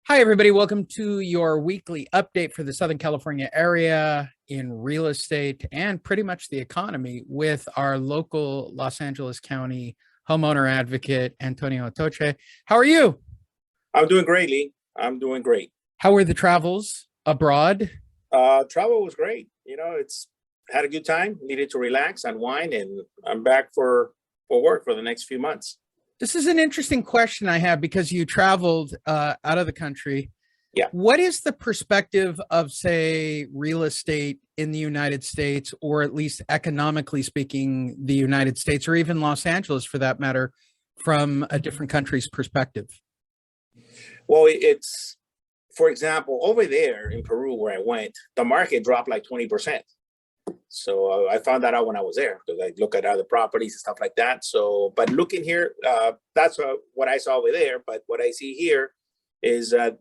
Hi, everybody. Welcome to your weekly update for the Southern California area in real estate and pretty much the economy with our local Los Angeles County homeowner advocate, Antonio Atoche. How are you? I'm doing great, Lee. I'm doing great. How were the travels abroad? Travel was great. It's had a good time. Needed to relax, unwind, and I'm back for work for the next few months. This is an interesting question I have because you traveled out of the country. Yeah. What is the perspective of, say, real estate in the United States, or at least economically speaking, the United States, or even Los Angeles for that matter, from a different country's perspective? Well, it's for example over there in Peru where I went, the market dropped like 20%. So I found that out when I was there because I look at other properties and stuff like that. So, but looking here, that's what I saw over there. But what I see here is that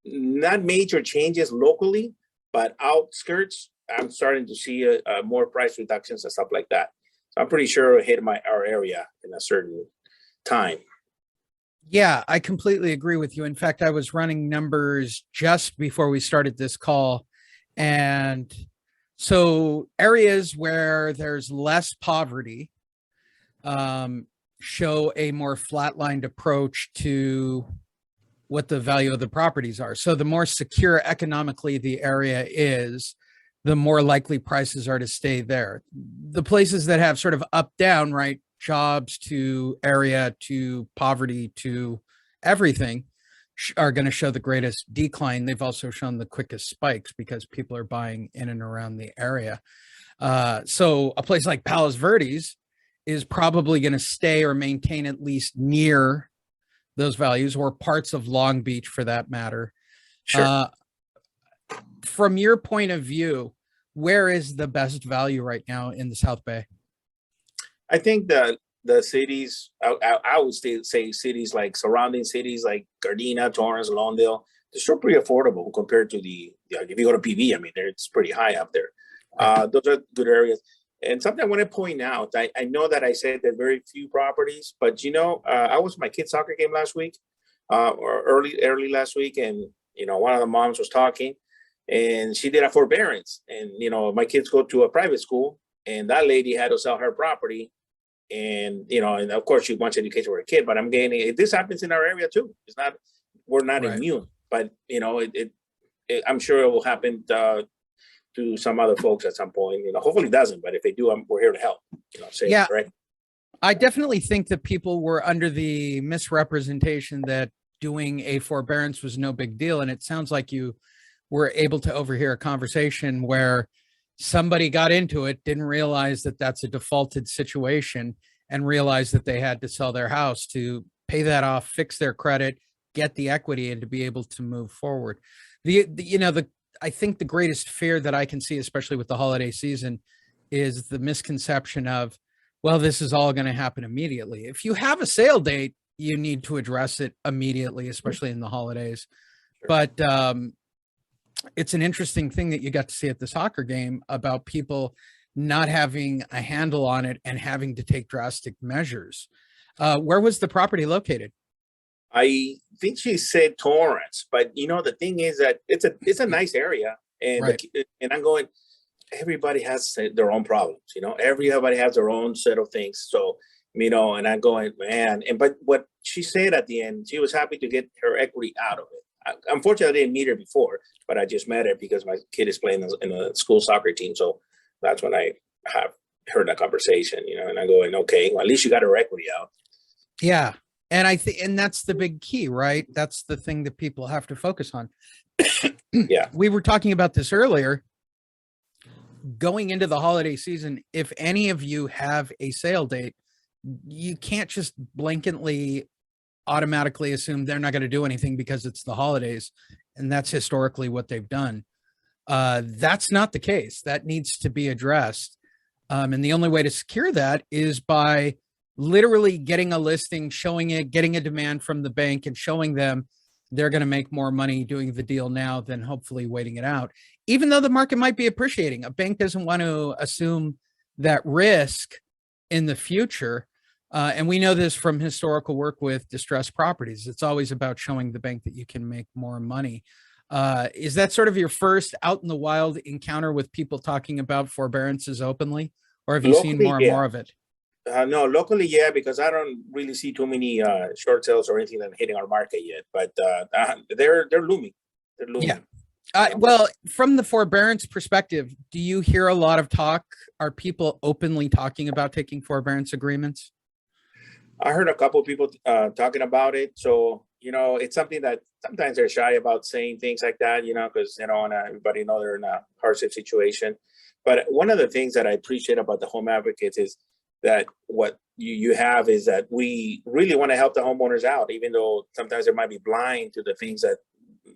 not major changes locally, but outskirts, I'm starting to see more price reductions and stuff like that. So I'm pretty sure it hit our area in a certain time. Yeah, I completely agree with you. In fact, I was running numbers just before we started this call. And so areas where there's less poverty um, show a more flatlined approach to what the value of the properties are. So the more secure economically the area is, the more likely prices are to stay there. The places that have sort of up down, right? Jobs to area to poverty to everything are going to show the greatest decline. They've also shown the quickest spikes because people are buying in and around the area. So a place like Palos Verdes is probably going to stay or maintain at least near those values, or parts of Long Beach for that matter. Sure. Uh, from your point of view, where is the best value right now in the South Bay? I think that the cities, I would say cities like surrounding cities like Gardena, Torrance, Lawndale, they're still pretty affordable compared to like if you go to PV, I mean, it's pretty high up there. Those are good areas. And something I want to point out, I know that I said that very few properties, but I was at my kid's soccer game last week, or early last week, and one of the moms was talking, and she did a forbearance, and my kids go to a private school, and that lady had to sell her property, and of course she wants education for her kid, but I'm getting this happens in our area too. We're not Right. immune, but I'm sure it will happen to some other folks at some point. Hopefully it doesn't, but if they do, we're here to help. Say Yeah, right. I definitely think that people were under the misrepresentation that doing a forbearance was no big deal. And it sounds like you were able to overhear a conversation where somebody got into it, didn't realize that that's a defaulted situation, and realized that they had to sell their house to pay that off, fix their credit, get the equity, and to be able to move forward. The I think the greatest fear that I can see, especially with the holiday season, is the misconception of, well, this is all going to happen immediately. If you have a sale date, you need to address it immediately, especially in the holidays. Sure. But it's an interesting thing that you got to see at the soccer game about people not having a handle on it and having to take drastic measures. Where was the property located? I think she said Torrance, but the thing is that it's a nice area, and Right. and I'm going. Everybody has their own problems, everybody has their own set of things. So, and I'm going, man. But what she said at the end, she was happy to get her equity out of it. Unfortunately, I didn't meet her before, but I just met her because my kid is playing in the school soccer team. So that's when I have heard that conversation, and I'm going, okay, well, at least you got her equity out. Yeah. And I think, and that's the big key, right? That's the thing that people have to focus on. Yeah. We were talking about this earlier. Going into the holiday season, if any of you have a sale date, you can't just blanketly automatically assume they're not going to do anything because it's the holidays. And that's historically what they've done. That's not the case. That needs to be addressed. And the only way to secure that is by literally getting a listing, showing it, getting a demand from the bank and showing them they're going to make more money doing the deal now than hopefully waiting it out. Even though the market might be appreciating, a bank doesn't want to assume that risk in the future. And we know this from historical work with distressed properties. It's always about showing the bank that you can make more money. Is that sort of your first out in the wild encounter with people talking about forbearances openly, or have you seen Locally, more and yeah. more of it? No, locally, yeah, because I don't really see too many short sales or anything that hitting our market yet. But they're looming. They're Yeah. looming. You know? Well, from the forbearance perspective, do you hear a lot of talk? Are people openly talking about taking forbearance agreements? I heard a couple of people talking about it. So, it's something that sometimes they're shy about saying things like that, because they don't want everybody know they're in a hardship situation. But one of the things that I appreciate about the home advocates is that what you have is that we really want to help the homeowners out, even though sometimes they might be blind to the things that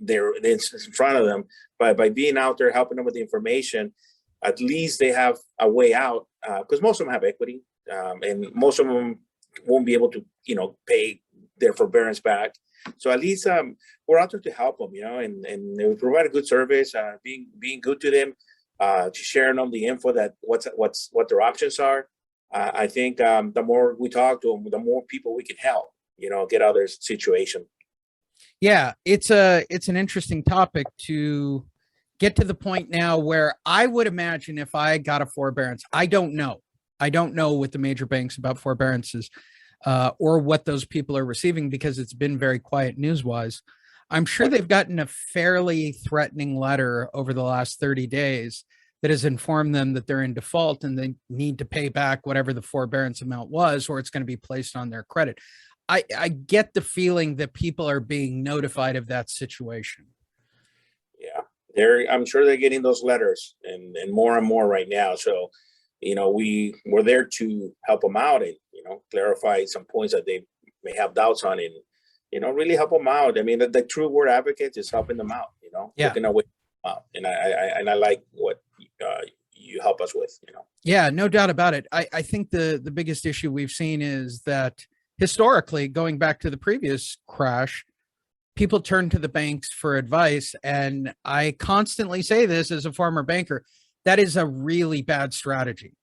they're in front of them. But by being out there helping them with the information, at least they have a way out, because most of them have equity, and most of them won't be able to, pay their forbearance back. So at least we're out there to help them, and we provide a good service, being good to them, to sharing them the info that what their options are. I think the more we talk to them, the more people we can help, get out of their situation. Yeah, it's an interesting topic to get to the point now where I would imagine if I got a forbearance, I don't know. I don't know with the major banks about forbearances, or what those people are receiving because it's been very quiet news wise. I'm sure they've gotten a fairly threatening letter over the last 30 days that has informed them that they're in default and they need to pay back whatever the forbearance amount was, or it's going to be placed on their credit. I get the feeling that people are being notified of that situation. Yeah, I'm sure they're getting those letters and more right now. So, we're there to help them out and, clarify some points that they may have doubts on and, really help them out. I mean, the true word advocate is helping them out, Yeah. looking away out. And I like what you help us with. Yeah, no doubt about it. I think the biggest issue we've seen is that historically, going back to the previous crash, people turn to the banks for advice. And I constantly say this as a former banker, that is a really bad strategy.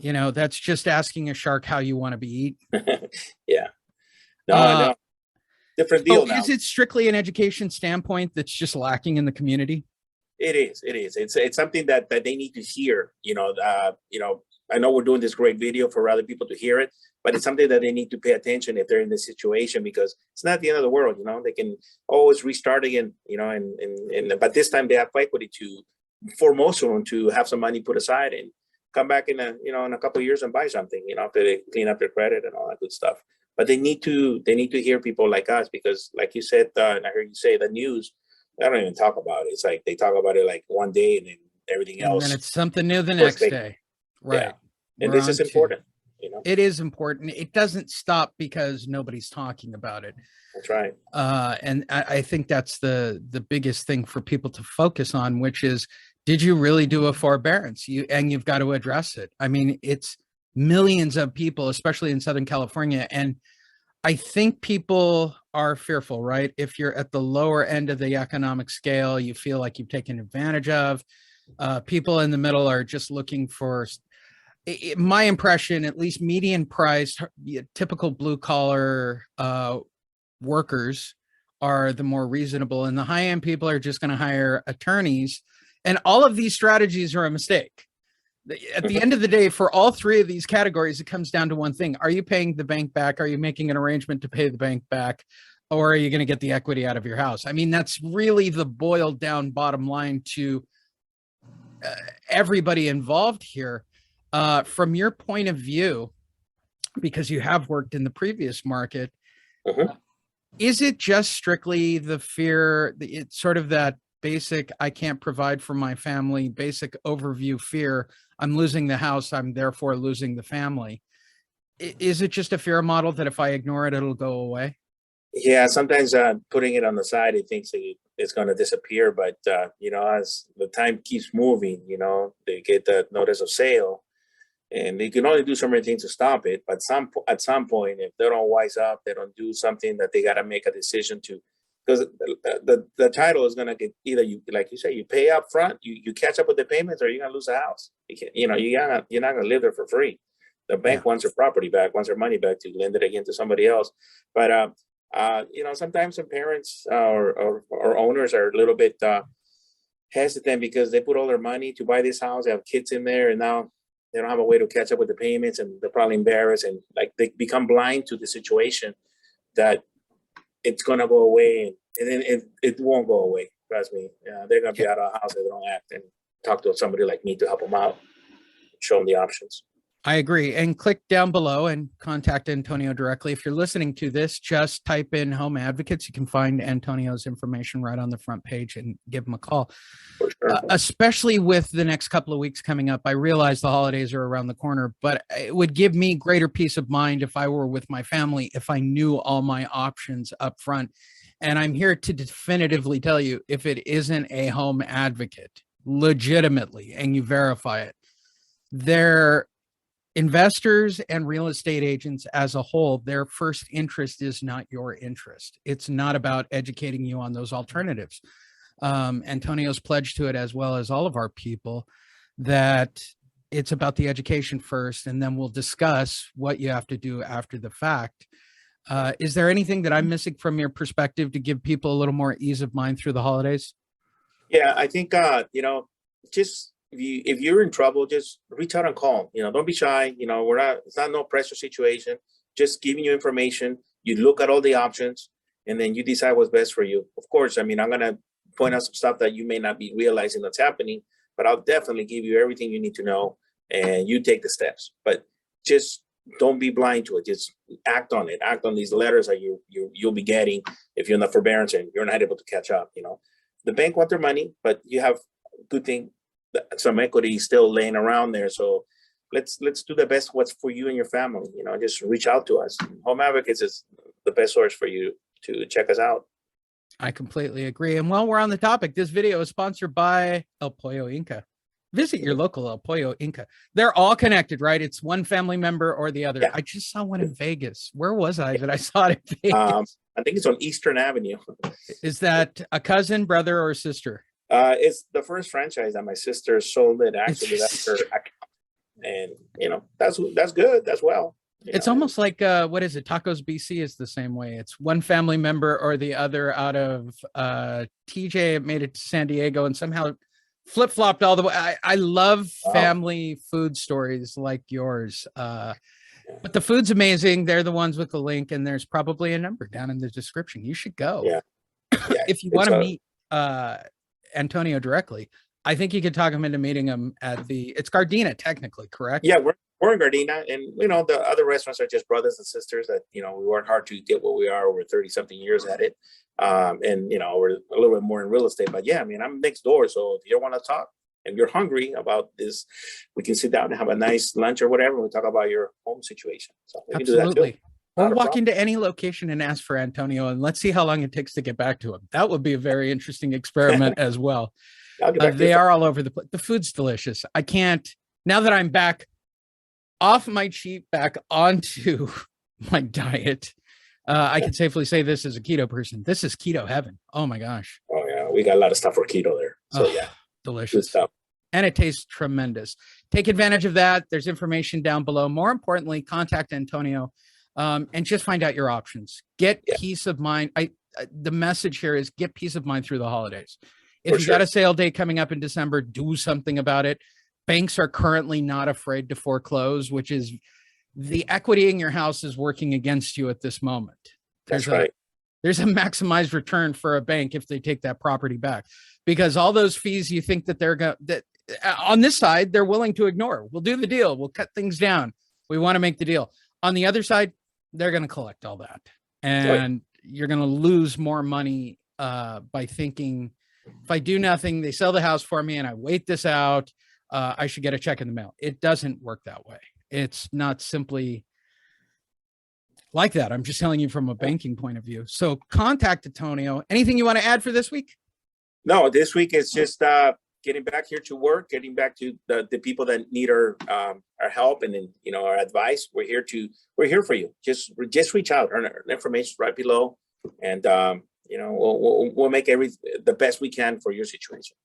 That's just asking a shark how you want to be eaten. Yeah, no, I Uh, know. Different so deal now. is it strictly an education standpoint that's just lacking in the community? It is. It is. It's something that they need to hear. I know we're doing this great video for other people to hear it, but it's something that they need to pay attention if they're in this situation because it's not the end of the world. They can always restart again. And but this time they have equity for most of them to have some money put aside and come back in a couple of years and buy something. After they clean up their credit and all that good stuff. But they need to hear people like us because, like you said, and I heard you say the news. I don't even talk about it. It's like they talk about it like one day and then everything And then else. it's something new the First next day. day. Yeah. Right. And We're this is on to important. it is important. It doesn't stop because nobody's talking about it. That's right. And I think that's the biggest thing for people to focus on, which is, did you really do a forbearance? You've got to address it. I mean, it's millions of people, especially in Southern California, and I think people are fearful, right? If you're at the lower end of the economic scale, you feel like you've taken advantage of. People in the middle are just looking for, my impression, at least median price, typical blue collar workers are the more reasonable, and the high end people are just going to hire attorneys. And all of these strategies are a mistake. At the Mhm. end of the day, for all three of these categories, it comes down to one thing. Are you paying the bank back? Are you making an arrangement to pay the bank back? Or are you going to get the equity out of your house? I mean, that's really the boiled down bottom line to everybody involved here. From your point of view, because you have worked in the previous market, Mhm. is it just strictly the fear? It's sort of that basic, I can't provide for my family, basic overview fear. I'm losing the house. I'm therefore losing the family. Is it just a fear model that if I ignore it, it'll go away? Yeah, sometimes putting it on the side, it thinks it's going to disappear. But, as the time keeps moving, they get the notice of sale and they can only do so many things to stop it. But at some point, if they don't wise up, they don't do something that they got to make a decision to, because the title is going to get either you, like you say, you pay up front, you catch up with the payments, or you're going to lose the house. You can't, you're not going to live there for free. The bank wants their property back, wants their money back to lend it again to somebody else. But sometimes some parents or owners are a little bit hesitant because they put all their money to buy this house. They have kids in there, and now they don't have a way to catch up with the payments, and they're probably embarrassed, and like they become blind to the situation that it's gonna go away, and then it won't go away. Trust me, they're gonna be out of the house if they don't act and talk to somebody like me to help them out, show them the options. I agree. And click down below and contact Antonio directly. If you're listening to this, just type in Home Advocates. You can find Antonio's information right on the front page and give him a call. For sure. Especially with the next couple of weeks coming up. I realize the holidays are around the corner, but it would give me greater peace of mind if I were with my family, if I knew all my options up front. And I'm here to definitively tell you, if it isn't a home advocate, legitimately, and you verify it, they're investors and real estate agents as a whole, their first interest is not your interest. It's not about educating you on those alternatives. Antonio's pledged to it, as well as all of our people, that it's about the education first, and then we'll discuss what you have to do after the fact. Is there anything that I'm missing from your perspective to give people a little more ease of mind through the holidays? Yeah, I think just if you're in trouble, just reach out and call. Don't be shy. It's not no pressure situation. Just giving you information. You look at all the options, and then you decide what's best for you. Of course, I'm gonna point out some stuff that you may not be realizing that's happening, but I'll definitely give you everything you need to know, and you take the steps. But just don't be blind to it. Just act on it. Act on these letters that you'll be getting if you're in the forbearance and you're not able to catch up. The bank want their money, but you have good thing, some equity still laying around there. So let's do the best what's for you and your family. Just reach out to us. Home Advocates is the best source for you to check us out. I completely agree. And while we're on the topic, this video is sponsored by El Pollo Inca. Visit your local El Pollo Inca. They're all connected, right? It's one family member or the other. Yeah. I just saw one in Vegas. Where was I that I saw it in Vegas? I think it's on Eastern Avenue. Is that a cousin, brother, or sister? It's the first franchise that my sister sold it. Actually, that's her account. And that's good. That's well. It's almost like what is it? Tacos BC is the same way. It's one family member or the other out of TJ made it to San Diego and somehow flip-flopped all the way. I love family food stories like yours. But the food's amazing. They're the ones with the link, and there's probably a number down in the description. You should go. Yeah. If you want to meet Antonio directly, I think you could talk him into meeting him at it's Gardena, technically, correct? Yeah, we're in Gardena, and the other restaurants are just brothers and sisters that we work hard to get what we are over 30-something years at it. And we're a little bit more in real estate, but yeah, I'm next door. So if you want to talk and you're hungry about this, we can sit down and have a nice lunch or whatever. We talk about your home situation. So we can do that too. Or walk into any location and ask for Antonio, and let's see how long it takes to get back to him. That would be a very interesting experiment as well. They are all over the place. The food's delicious. I can't, now that I'm back off my cheat, back onto my diet, I can safely say this as a keto person. This is keto heaven. Oh my gosh. Oh yeah, we got a lot of stuff for keto there. So yeah, delicious stuff. And it tastes tremendous. Take advantage of that. There's information down below. More importantly, contact Antonio and just find out your options. Get peace of mind. The message here is get peace of mind through the holidays. If you got a sale date coming up in December, do something about it. Banks are currently not afraid to foreclose, which is the equity in your house is working against you at this moment. There's a maximized return for a bank if they take that property back, because all those fees you think that they're going that on this side, they're willing to ignore. We'll do the deal. We'll cut things down. We want to make the deal. On the other side, they're going to collect all that. And you're going to lose more money by thinking, if I do nothing, they sell the house for me and I wait this out, I should get a check in the mail. It doesn't work that way. It's not simply like that. I'm just telling you from a banking point of view. So contact Antonio. Anything you want to add for this week? No, this week is just getting back here to work, getting back to the people that need our help and then our advice. We're here for you. Just reach out. Our information right below, and we'll make the best we can for your situation.